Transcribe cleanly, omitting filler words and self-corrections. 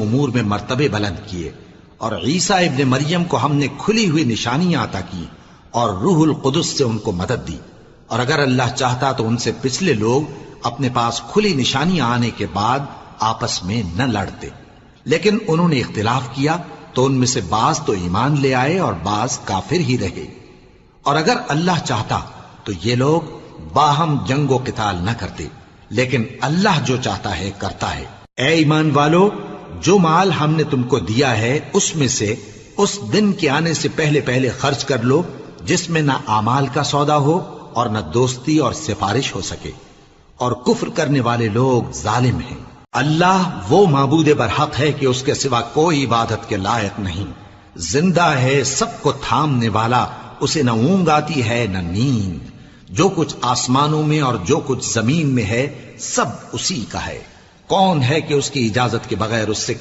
امور میں مرتبے بلند کیے، اور عیسیٰ ابن مریم کو ہم نے کھلی ہوئی نشانیاں عطا کی اور روح القدس سے ان کو مدد دی، اور اگر اللہ چاہتا تو ان سے پچھلے لوگ اپنے پاس کھلی نشانیاں آنے کے بعد آپس میں نہ لڑتے، لیکن انہوں نے اختلاف کیا تو ان میں سے بعض تو ایمان لے آئے اور بعض کافر ہی رہے۔ اور اگر اللہ چاہتا تو یہ لوگ باہم جنگ و قتال نہ کرتے، لیکن اللہ جو چاہتا ہے کرتا ہے۔ اے ایمان والو، جو مال ہم نے تم کو دیا ہے اس میں سے اس دن کے آنے سے پہلے پہلے خرچ کر لو جس میں نہ اعمال کا سودا ہو اور نہ دوستی اور سفارش ہو سکے، اور کفر کرنے والے لوگ ظالم ہیں۔ اللہ وہ معبود برحق ہے کہ اس کے سوا کوئی عبادت کے لائق نہیں، زندہ ہے، سب کو تھامنے والا، اسے نہ اونگ آتی ہے نہ نیند، جو کچھ آسمانوں میں اور جو کچھ زمین میں ہے سب اسی کا ہے۔ کون ہے کہ اس کی اجازت کے بغیر اس سے